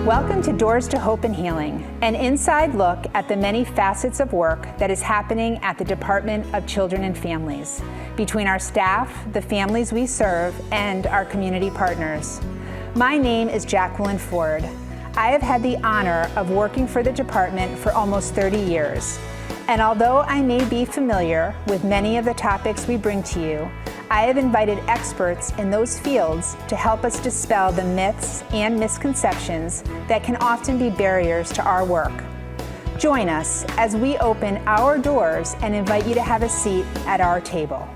Welcome to Doors to Hope and Healing, an inside look at the many facets of work that is happening at the Department of Children and Families, between our staff, the families we serve, and our community partners. My name is Jaqueline Ford. I have had the honor of working for the department for almost 30 years. And although I may be familiar with many of the topics we bring to you, I have invited experts in those fields to help us dispel the myths and misconceptions that can often be barriers to our work. Join us as we open our doors and invite you to have a seat at our table.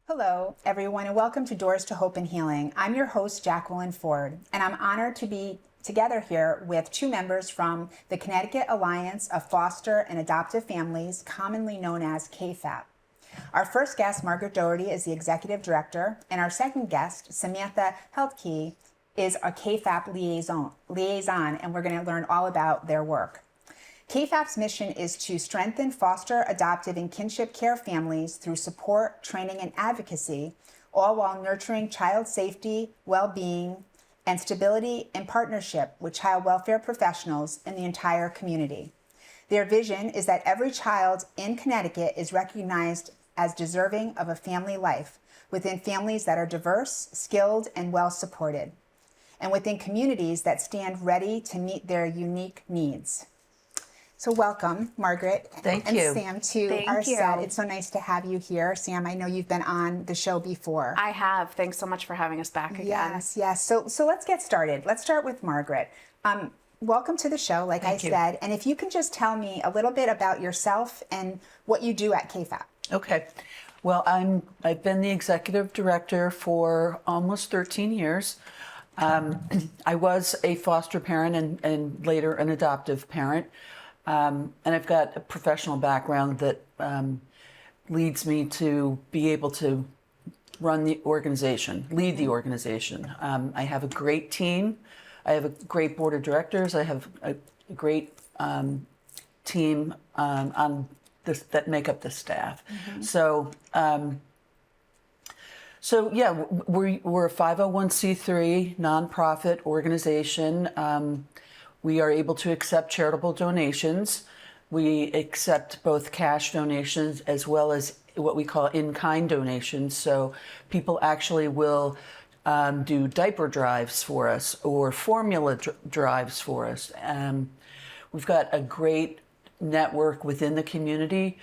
Hello, everyone, and welcome to Doors to Hope and Healing. I'm your host, Jaqueline Ford, and I'm honored to be together here with two members from the Connecticut Alliance of Foster and Adoptive Families, commonly known as KFAP. Our first guest, Margaret Doherty, is the Executive Director, and our second guest, Samantha Healthkey, is a KFAP liaison, and we're going to learn all about their work. KFAP's mission is to strengthen foster, adoptive, and kinship care families through support, training, and advocacy, all while nurturing child safety, well-being, and stability in partnership with child welfare professionals in the entire community. Their vision is that every child in Connecticut is recognized as deserving of a family life within families that are diverse, skilled, and well supported, and within communities that stand ready to meet their unique needs. So welcome, Margaret. Thank and you. Sam, to our set. It's so nice to have you here. Sam, I know you've been on the show before. I have. Thanks so much for having us back again. Yes. So let's get started. Let's start with Margaret. Welcome to the show, like I said. And if you can just tell me a little bit about yourself and what you do at KFAP. Okay. Well, I've been the executive director for almost 13 years. I was a foster parent and later an adoptive parent. And I've got a professional background that leads me to be able to run the organization, lead the organization. I have a great team. I have a great board of directors. I have a great team on this that make up the staff. Mm-hmm. So yeah, we're a 501c3 nonprofit organization. We are able to accept charitable donations. We accept both cash donations as well as what we call in-kind donations. So people actually will do diaper drives for us or formula drives for us. We've got a great network within the community.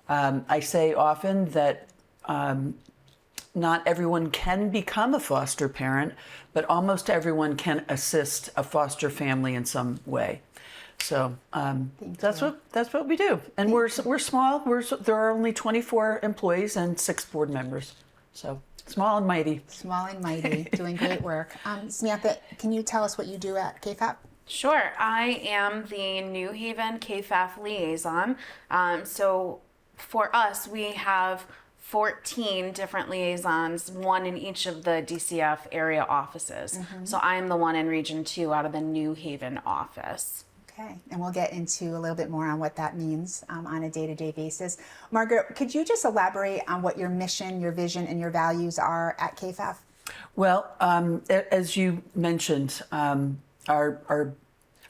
I say often that not everyone can become a foster parent, but almost everyone can assist a foster family in some way. So that's what we do. And we're small. There are only 24 employees and 6 board members. So small and mighty. Small and mighty, doing great work. Samantha, can you tell us what you do at KFAP? Sure. I am the New Haven KFAP liaison. So for us, we have 14 different liaisons, one in each of the DCF area offices. Mm-hmm. So I'm the one in Region 2 out of the New Haven office. Okay, and we'll get into a little bit more on what that means on a day-to-day basis. Margaret, could you just elaborate on what your mission, your vision, and your values are at KFAP? Well, as you mentioned, our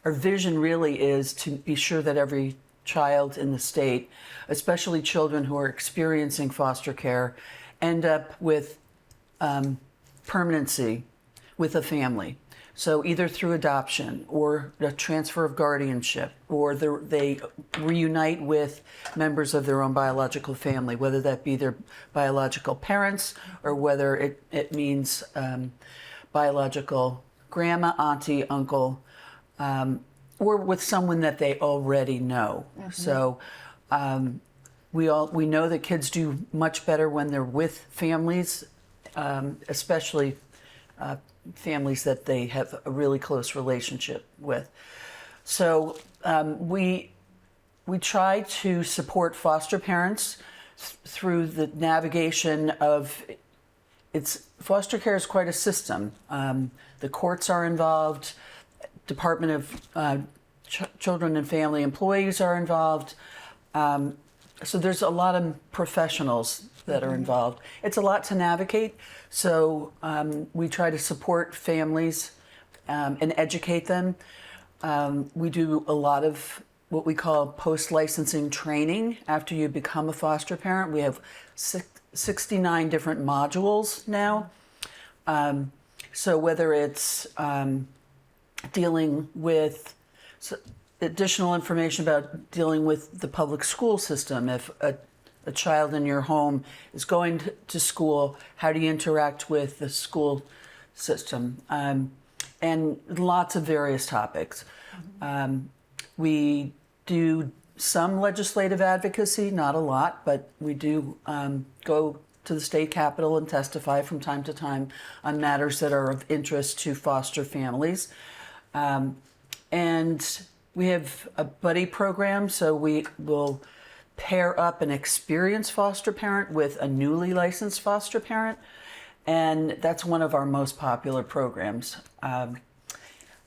vision really is to be sure that every child in the state, especially children who are experiencing foster care, end up with permanency with a family. So either through adoption or a transfer of guardianship, or they reunite with members of their own biological family, whether that be their biological parents or whether it means biological grandma, auntie, uncle, or with someone that they already know. Mm-hmm. So we know that kids do much better when they're with families, especially families that they have a really close relationship with. So we try to support foster parents through the navigation of foster care is quite a system. The courts are involved. Department of Children and Family employees are involved. So there's a lot of professionals that are involved. It's a lot to navigate. So we try to support families and educate them. We do a lot of what we call post-licensing training after you become a foster parent. We have 69 different modules now. So whether it's dealing with additional information about dealing with the public school system, if a child in your home is going to school, how do you interact with the school system? And lots of various topics. We do some legislative advocacy, not a lot, but we do go to the state capitol and testify from time to time on matters that are of interest to foster families. And we have a buddy program, so we will pair up an experienced foster parent with a newly licensed foster parent, and that's one of our most popular programs.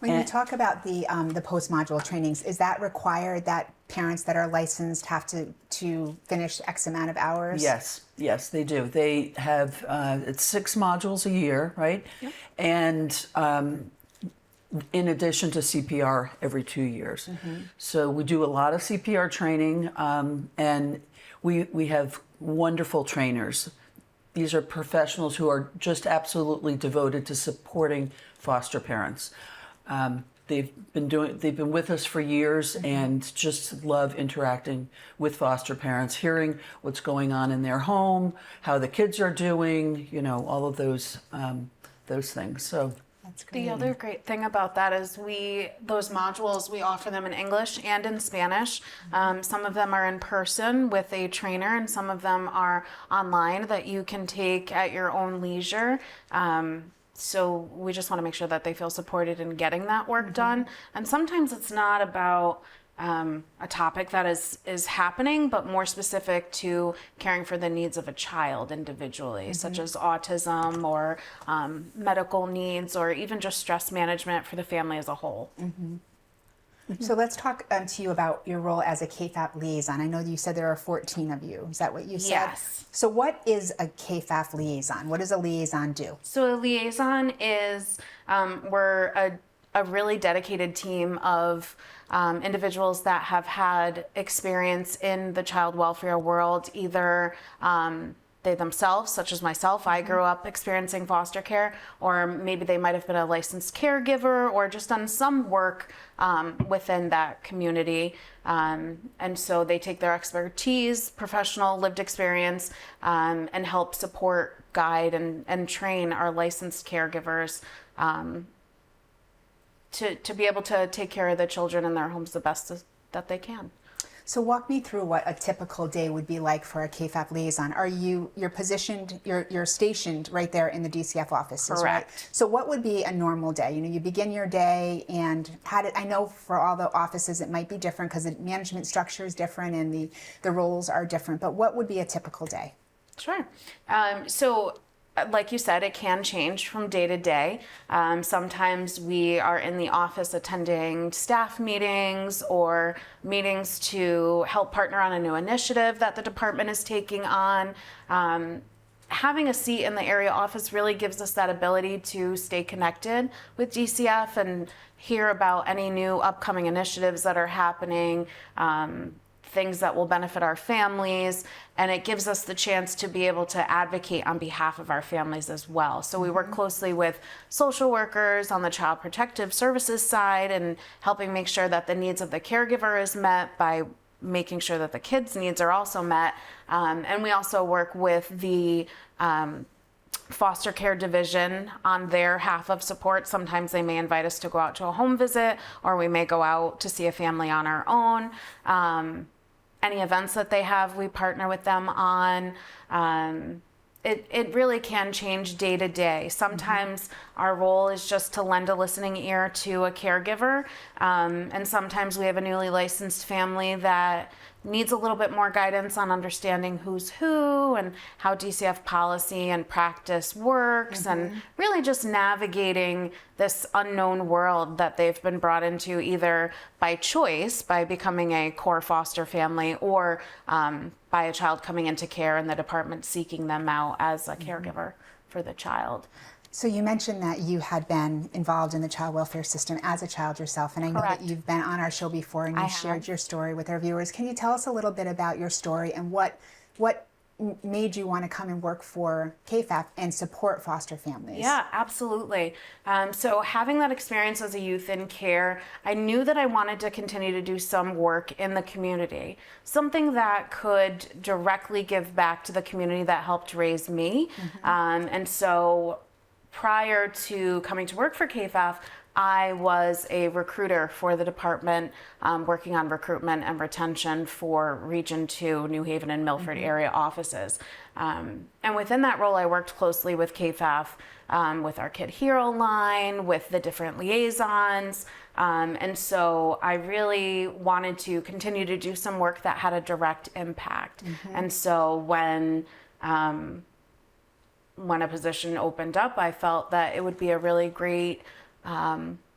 When you talk about the post-module trainings, is that required that parents that are licensed have to finish X amount of hours? Yes, they do. They have, it's 6 modules a year, right? Yep. And in addition to CPR every 2 years. Mm-hmm. So we do a lot of CPR training, and we have wonderful trainers. These are professionals who are just absolutely devoted to supporting foster parents. They've been with us for years, mm-hmm. and just love interacting with foster parents, hearing what's going on in their home, how the kids are doing, all of those things. So that's great. The other great thing about that is those modules, we offer them in English and in Spanish. Some of them are in person with a trainer, and some of them are online that you can take at your own leisure. So we just want to make sure that they feel supported in getting that work done. And sometimes it's not about a topic that is happening, but more specific to caring for the needs of a child individually, such as autism or medical needs, or even just stress management for the family as a whole. So let's talk to you about your role as a KFAP liaison. I know you said there are 14 of you. Is that what you said? Yes. So what is a KFAP liaison? What does a liaison do? So a liaison is, we're a really dedicated team of individuals that have had experience in the child welfare world, either they themselves, such as myself, I grew up experiencing foster care, or maybe they might have been a licensed caregiver or just done some work within that community. And so they take their expertise, professional lived experience, and help support, guide, and train our licensed caregivers to be able to take care of the children in their homes the best that they can. So walk me through what a typical day would be like for a KFAP liaison. You're positioned, you're stationed right there in the DCF offices, correct, right? So what would be a normal day? You begin your day, and I know for all the offices it might be different because the management structure is different and the roles are different, but what would be a typical day? Sure. So like you said, it can change from day to day. Sometimes we are in the office attending staff meetings or meetings to help partner on a new initiative that the department is taking on. Having a seat in the area office really gives us that ability to stay connected with DCF and hear about any new upcoming initiatives that are happening, things that will benefit our families, and it gives us the chance to be able to advocate on behalf of our families as well. So we work closely with social workers on the Child Protective Services side and helping make sure that the needs of the caregiver is met by making sure that the kids' needs are also met. And we also work with the foster care division on their half of support. Sometimes they may invite us to go out to a home visit, or we may go out to see a family on our own. Any events that they have, we partner with them on. It really can change day to day. Sometimes our role is just to lend a listening ear to a caregiver, and sometimes we have a newly licensed family that needs a little bit more guidance on understanding who's who and how DCF policy and practice works, and really just navigating this unknown world that they've been brought into either by choice, by becoming a core foster family, or by a child coming into care and the department seeking them out as a caregiver for the child. So you mentioned that you had been involved in the child welfare system as a child yourself, and I know that Correct. you've been on our show before and you I shared have. your story with our viewers. Can you tell us a little bit about your story and what made you want to come and work for KFAF and support foster families? Yeah, absolutely. So having that experience as a youth in care, I knew that I wanted to continue to do some work in the community, something that could directly give back to the community that helped raise me. And so prior to coming to work for KFAF, I was a recruiter for the department, working on recruitment and retention for Region 2, New Haven and Milford area offices. And within that role, I worked closely with KFAF, with our Kid Hero line, with the different liaisons. And so I really wanted to continue to do some work that had a direct impact. And so when a position opened up, I felt that it would be a really great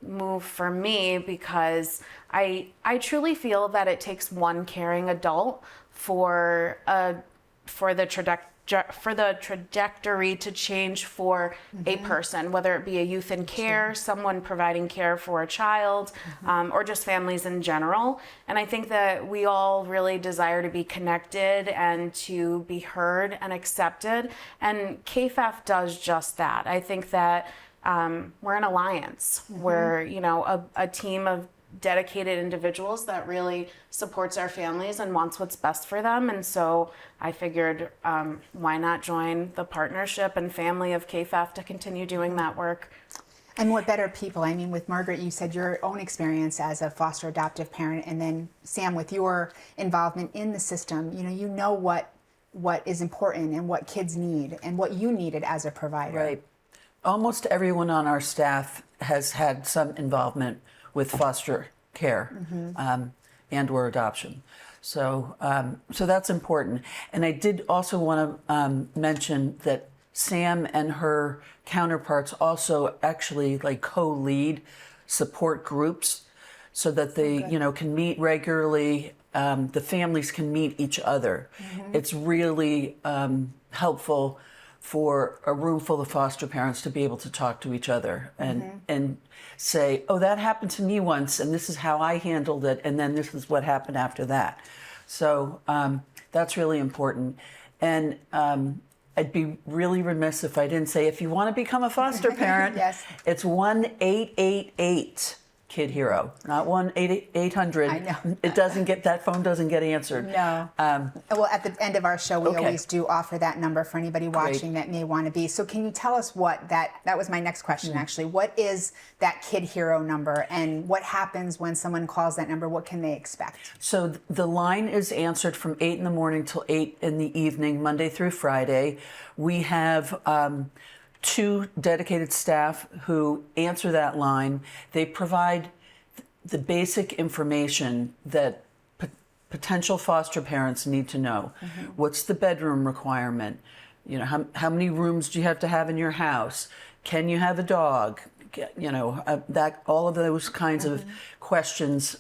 move for me, because I truly feel that it takes one caring adult for the trajectory to change for a person, whether it be a youth in care, someone providing care for a child, or just families in general. And I think that we all really desire to be connected and to be heard and accepted. And KFAF does just that. I think that we're an alliance. We're, a team of dedicated individuals that really supports our families and wants what's best for them. And so I figured, why not join the partnership and family of KFAF to continue doing that work? And what better people? I mean, with Margaret, you said your own experience as a foster adoptive parent, and then Sam, with your involvement in the system, you know what is important and what kids need and what you needed as a provider. Right. Almost everyone on our staff has had some involvement with foster care and or adoption. So that's important. And I did also want to mention that Sam and her counterparts also actually co-lead support groups so that they can meet regularly. The families can meet each other. It's really helpful for a room full of foster parents to be able to talk to each other and say, oh, that happened to me once, and this is how I handled it, and then this is what happened after that. So that's really important. And I'd be really remiss if I didn't say, if you want to become a foster parent, Yes. it's 1-888 Kid Hero, not 1-800. I know. That phone doesn't get answered. No. Well, at the end of our show, we Okay. always do offer that number for anybody watching that may want to be. So can you tell us what that was my next question, actually. What is that Kid Hero number, and what happens when someone calls that number? What can they expect? So the line is answered from 8 in the morning till 8 in the evening, Monday through Friday. We have 2 dedicated staff who answer that line. They provide the basic information that potential foster parents need to know. What's the bedroom requirement? How many rooms do you have to have in your house? Can you have a dog? That all of those kinds of questions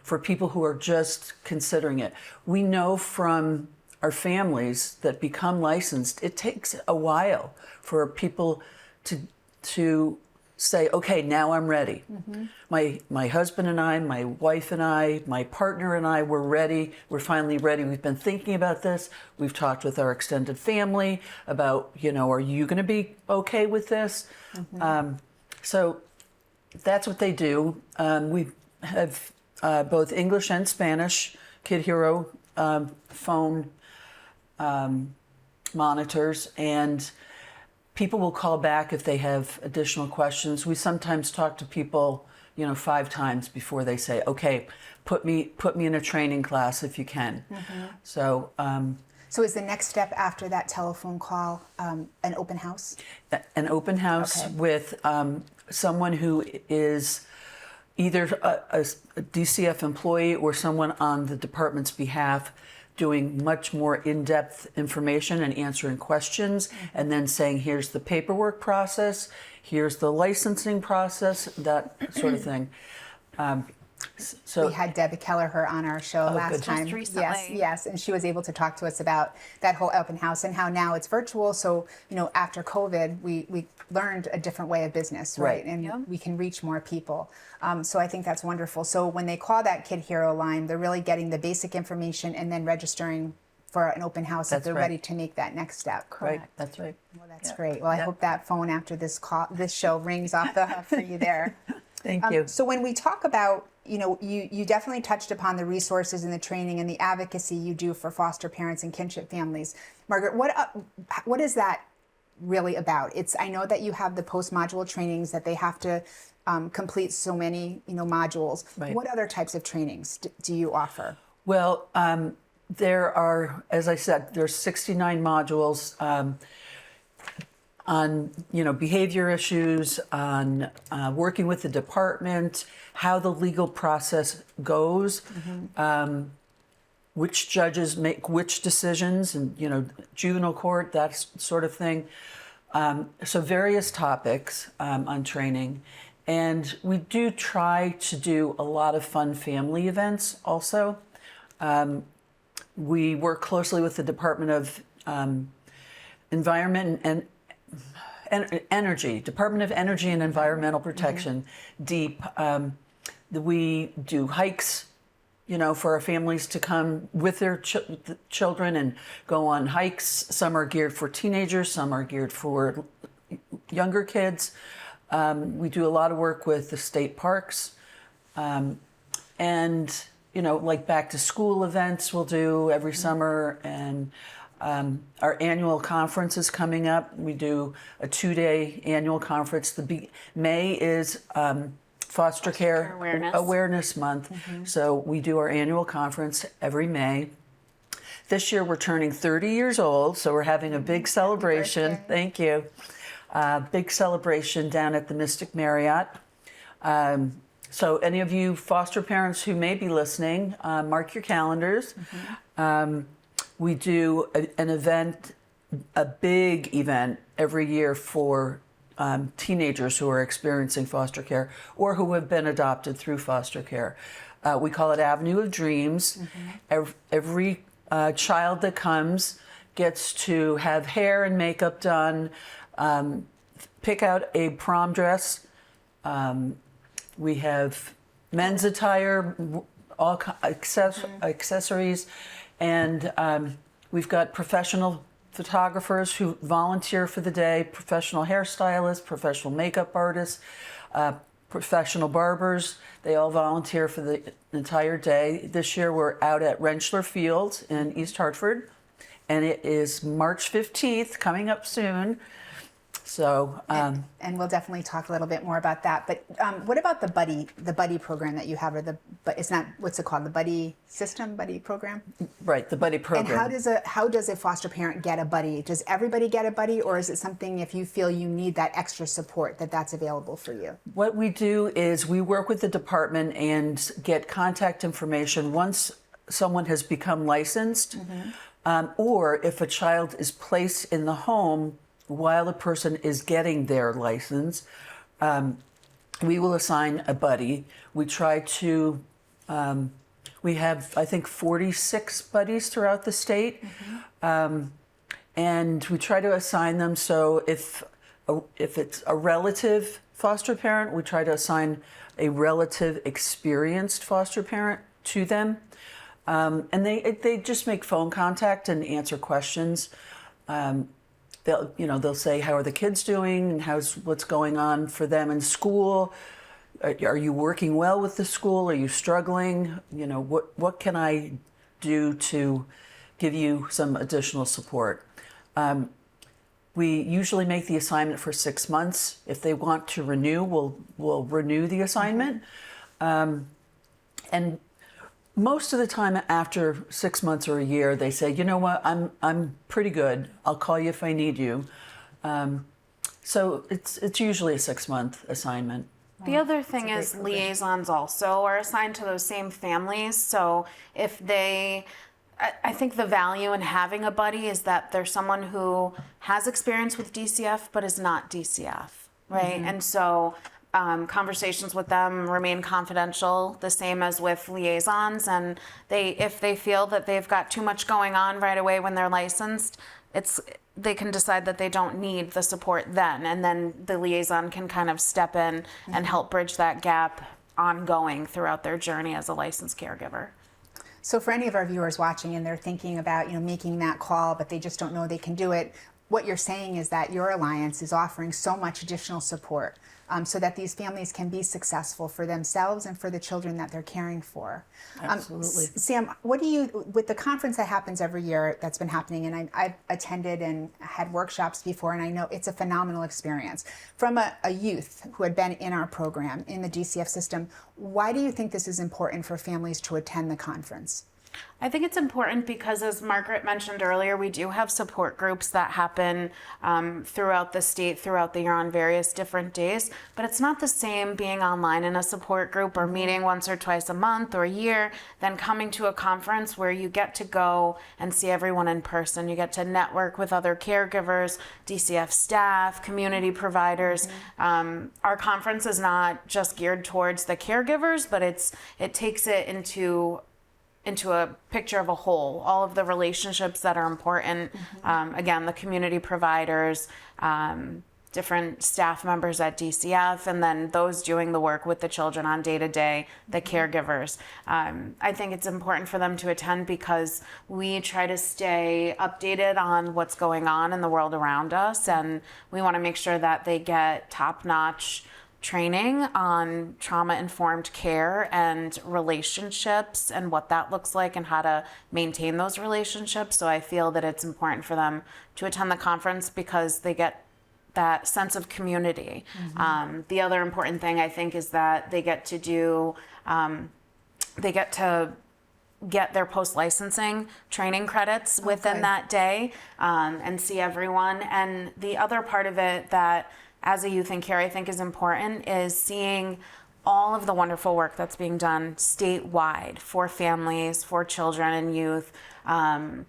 for people who are just considering it. We know from our families that become licensed, it takes a while for people to say, okay, now I'm ready. My husband and I, my wife and I, my partner and I, we're ready. We're finally ready. We've been thinking about this. We've talked with our extended family about, are you going to be okay with this? So that's what they do. We have both English and Spanish Kid Hero phone monitors, and people will call back if they have additional questions. We sometimes talk to people, 5 times before they say, okay, put me in a training class if you can. So is the next step after that telephone call an open house? An open house with someone who is either a DCF employee or someone on the department's behalf, doing much more in-depth information and answering questions, and then saying, here's the paperwork process, here's the licensing process, that sort of thing. So We had Debbie Kelleher on our show last good. time. Just recently. Yes, and she was able to talk to us about that whole open house and how now it's virtual. So, after COVID, we learned a different way of business, right? Right. And Yep. we can reach more people. So I think that's wonderful. So when they call that Kid Hero line, they're really getting the basic information and then registering for an open house if That's they're right. ready to make that next step. right, that's right. Well, that's great. Well, I Yeah. hope that phone after this show rings off the hook for you there. Thank you. So when we talk about, you definitely touched upon the resources and the training and the advocacy you do for foster parents and kinship families. Margaret, what is that really about? I know that you have the post-module trainings that they have to complete so many, modules. Right. What other types of trainings do you offer? Well, there are, as I said, there's 69 modules on behavior issues, on working with the department, how the legal process goes, which judges make which decisions, and juvenile court, that sort of thing. So various topics on training. And we do try to do a lot of fun family events also. We work closely with the Department of Environment and Energy, Department of Energy and Environmental Protection, DEEP. We do hikes, for our families to come with their children and go on hikes. Some are geared for teenagers, some are geared for younger kids. We do a lot of work with the state parks. And like back to school events we'll do every summer, and our annual conference is coming up. We do a 2-day annual conference. May is Foster Care Awareness Month. So we do our annual conference every May. This year we're turning 30 years old, so we're having a big celebration. Thank you. Big celebration down at the Mystic Marriott. So any of you foster parents who may be listening, mark your calendars. We do an event, a big event every year for teenagers who are experiencing foster care or who have been adopted through foster care. We call it Avenue of Dreams. Every child that comes gets to have hair and makeup done, pick out a prom dress. We have men's attire, all accessories, and we've got professional photographers who volunteer for the day, professional hairstylists, professional makeup artists, professional barbers. They all volunteer for the entire day. This year we're out at Rentschler Field in East Hartford, and it is March 15th, coming up soon. So, and we'll definitely talk a little bit more about that. But what about the buddy program that you have, or it's not, what's it called, the buddy program? Right, the buddy program. And how does a foster parent get a buddy? Does everybody get a buddy, or is it something if you feel you need that extra support that's available for you? What we do is we work with the department and get contact information once someone has become licensed, or if a child is placed in the home while a person is getting their license, we will assign a buddy. We try to, we have, I think, 46 buddies throughout the state. And we try to assign them, so if it's a relative foster parent, we try to assign a relative experienced foster parent to them. And they just make phone contact and answer questions. They'll say, how are the kids doing, and what's going on for them in school? Are you working well with the school? Are you struggling? What can I do to give you some additional support? We usually make the assignment for 6 months. If they want to renew, we'll renew the assignment. And most of the time after 6 months or a year, they say, you know what, I'm pretty good. I'll call you if I need you. So it's usually a 6-month assignment. The other thing is liaisons also are assigned to those same families. So if I think the value in having a buddy is that there's someone who has experience with DCF but is not DCF, right? And so Conversations with them remain confidential, the same as with liaisons. And if they feel that they've got too much going on right away when they're licensed, they can decide that they don't need the support then, and then the liaison can kind of step in and help bridge that gap ongoing throughout their journey as a licensed caregiver. So for any of our viewers watching and they're thinking about, making that call, but they just don't know they can do it, what you're saying is that your alliance is offering so much additional support so that these families can be successful for themselves and for the children that they're caring for. Absolutely. Sam, with the conference that happens every year that's been happening, and I've attended and had workshops before, and I know it's a phenomenal experience. From a youth who had been in our program, in the DCF system, why do you think this is important for families to attend the conference? I think it's important because, as Margaret mentioned earlier, we do have support groups that happen throughout the state, throughout the year on various different days. But it's not the same being online in a support group or meeting once or twice a month or a year than coming to a conference where you get to go and see everyone in person. You get to network with other caregivers, DCF staff, community providers. Our conference is not just geared towards the caregivers, but it takes it into a picture of a whole, all of the relationships that are important. Again, the community providers, different staff members at DCF, and then those doing the work with the children on day-to-day, the caregivers. I think it's important for them to attend because we try to stay updated on what's going on in the world around us, and we want to make sure that they get top-notch training on trauma-informed care and relationships and what that looks like and how to maintain those relationships. So I feel that it's important for them to attend the conference because they get that sense of community. The other important thing I think is that they get to get their post-licensing training credits within that day and see everyone. And the other part of it that as a youth in care, I think is important is seeing all of the wonderful work that's being done statewide for families, for children and youth, and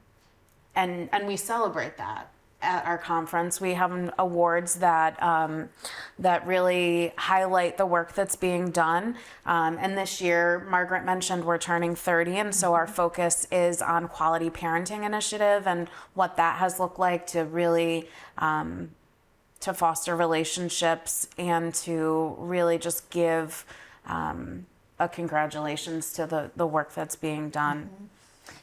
we celebrate that at our conference. We have awards that really highlight the work that's being done. And this year, Margaret mentioned we're turning 30, and so our focus is on Quality Parenting Initiative and what that has looked like to really to foster relationships and to really just give a congratulations to the work that's being done.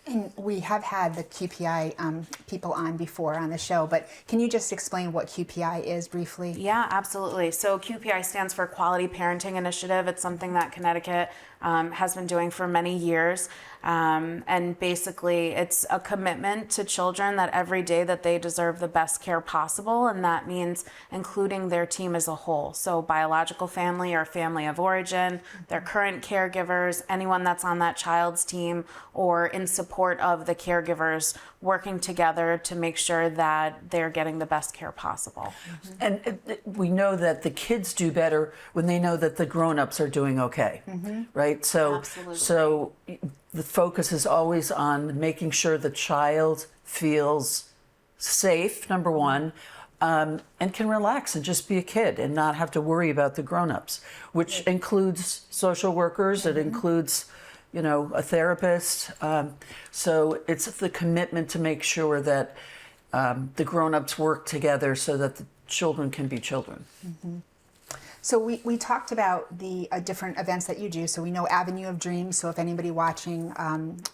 And we have had the QPI people on before on the show, but can you just explain what QPI is briefly? Yeah, absolutely. So QPI stands for Quality Parenting Initiative. It's something that Connecticut has been doing for many years. And basically it's a commitment to children that every day that they deserve the best care possible, and that means including their team as a whole. So biological family or family of origin, their current caregivers, anyone that's on that child's team, or in support of the caregivers working together to make sure that they're getting the best care possible. And we know that the kids do better when they know that the grown-ups are doing okay, right? So, Absolutely. so the focus is always on making sure the child feels safe, number one, and can relax and just be a kid and not have to worry about the grown-ups, which includes social workers, it includes, you know, a therapist. So it's the commitment to make sure that the grown-ups work together so that the children can be children. So we talked about the different events that you do. So we know Avenue of Dreams. So if anybody watching,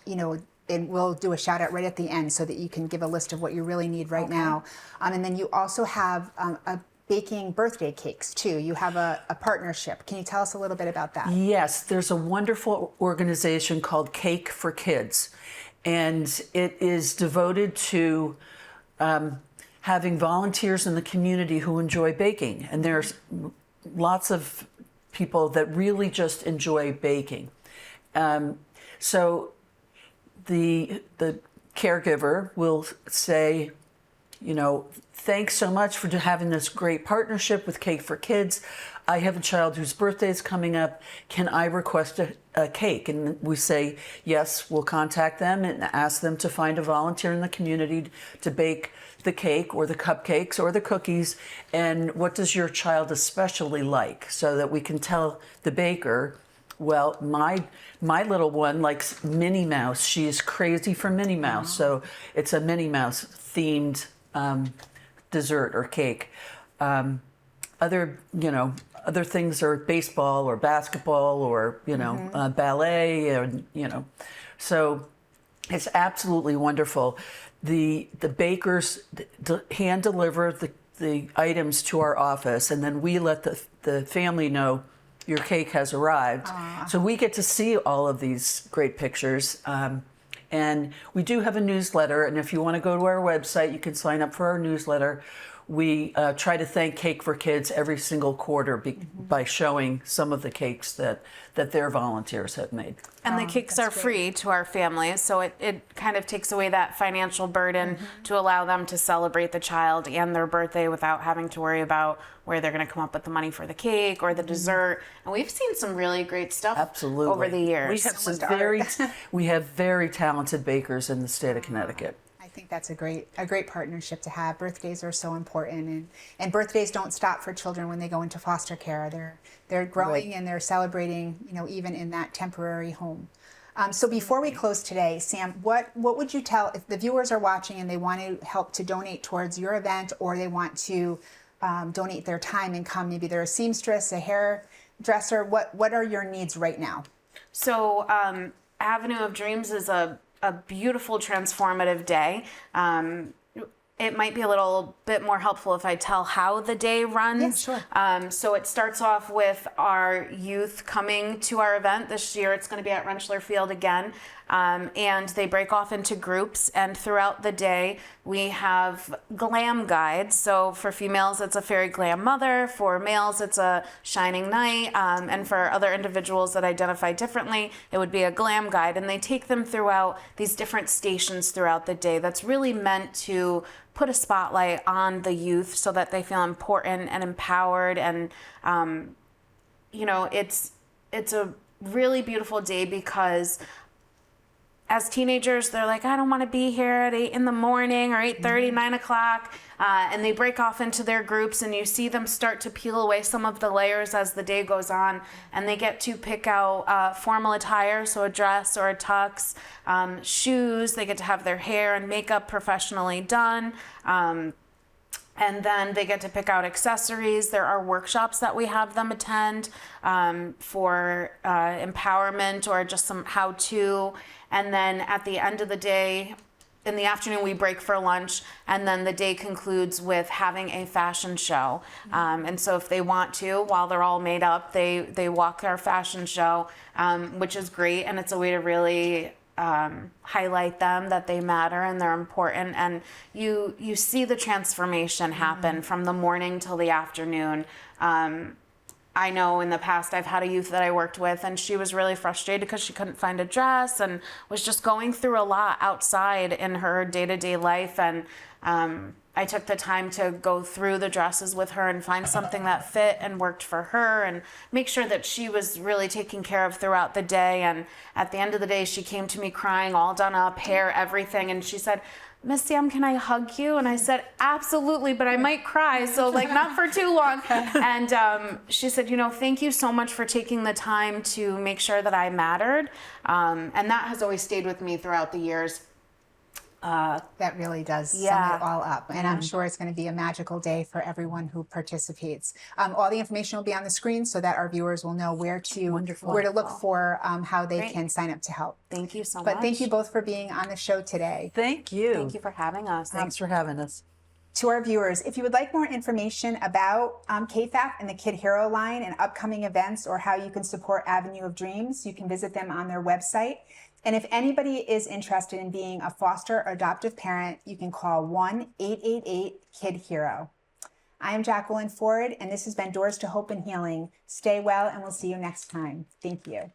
you know, and we'll do a shout out right at the end so that you can give a list of what you really need right now. And then you also have a baking birthday cakes too. You have a partnership. Can you tell us a little bit about that? Yes, there's a wonderful organization called Cake for Kids, and it is devoted to having volunteers in the community who enjoy baking. And there's lots of people that really just enjoy baking. So the caregiver will say, you know, thanks so much for having this great partnership with Cake for Kids. I have a child whose birthday is coming up. Can I request a cake? And we say, yes, we'll contact them and ask them to find a volunteer in the community to bake the cake or the cupcakes or the cookies, and what does your child especially like, so that we can tell the baker, well, my little one likes Minnie Mouse. She is crazy for Minnie Mouse, so it's a Minnie Mouse themed dessert or cake. Other things are baseball or basketball or ballet, and so it's absolutely wonderful. The bakers hand deliver the items to our office, and then we let the family know your cake has arrived. So we get to see all of these great pictures. And we do have a newsletter, and if you want to go to our website, you can sign up for our newsletter. We try to thank Cake for Kids every single quarter by showing some of the cakes that their volunteers have made. And the cakes are free to our families, so it kind of takes away that financial burden to allow them to celebrate the child and their birthday without having to worry about where they're going to come up with the money for the cake or the dessert. And we've seen some really great stuff over the years. We have very talented bakers in the state of Connecticut. I think that's a great partnership to have. Birthdays are so important, and birthdays don't stop for children when they go into foster care. They're growing and they're celebrating, even in that temporary home. So before we close today, Sam, what would you tell if the viewers are watching and they want to help to donate towards your event, or they want to donate their time and come? Maybe they're a seamstress, a hairdresser. What are your needs right now? So Avenue of Dreams is a beautiful transformative day. It might be a little bit more helpful if I tell how the day runs. Yeah, sure. So it starts off with our youth coming to our event. This year it's going to be at Rentschler Field again. And they break off into groups, and throughout the day we have glam guides. So for females it's a fairy glam mother, for males it's a shining knight, and for other individuals that identify differently it would be a glam guide. And they take them throughout these different stations throughout the day. That's really meant to put a spotlight on the youth so that they feel important and empowered. And it's a really beautiful day because as teenagers, they're like, I don't want to be here at 8 in the morning or 8:30, 9 o'clock. And they break off into their groups, and you see them start to peel away some of the layers as the day goes on. And they get to pick out formal attire, so a dress or a tux, shoes. They get to have their hair and makeup professionally done. And then they get to pick out accessories. There are workshops that we have them attend for empowerment or just some how-to. And then at the end of the day, in the afternoon, we break for lunch, and then the day concludes with having a fashion show. And so if they want to, while they're all made up, they walk our fashion show, which is great. And it's a way to really highlight them, that they matter and they're important. And you see the transformation happen from the morning till the afternoon. I know in the past I've had a youth that I worked with, and she was really frustrated because she couldn't find a dress and was just going through a lot outside in her day-to-day life. And I took the time to go through the dresses with her and find something that fit and worked for her and make sure that she was really taken care of throughout the day. And at the end of the day, she came to me crying, all done up, hair, everything. And she said, Miss Sam, can I hug you? And I said, absolutely, but I might cry, so not for too long. And she said, thank you so much for taking the time to make sure that I mattered. And that has always stayed with me throughout the years. That really does sum it all up. And I'm sure it's going to be a magical day for everyone who participates. All the information will be on the screen so that our viewers will know where to look for how they can sign up to help. Thank you so much. But thank you both for being on the show today. Thank you. Thank you for having us. Thanks for having us. To our viewers, if you would like more information about KFAF and the Kid Hero line and upcoming events, or how you can support Avenue of Dreams, you can visit them on their website. And if anybody is interested in being a foster or adoptive parent, you can call 1-888-KID-HERO. I am Jaqueline Ford, and this has been Doors to Hope and Healing. Stay well, and we'll see you next time. Thank you.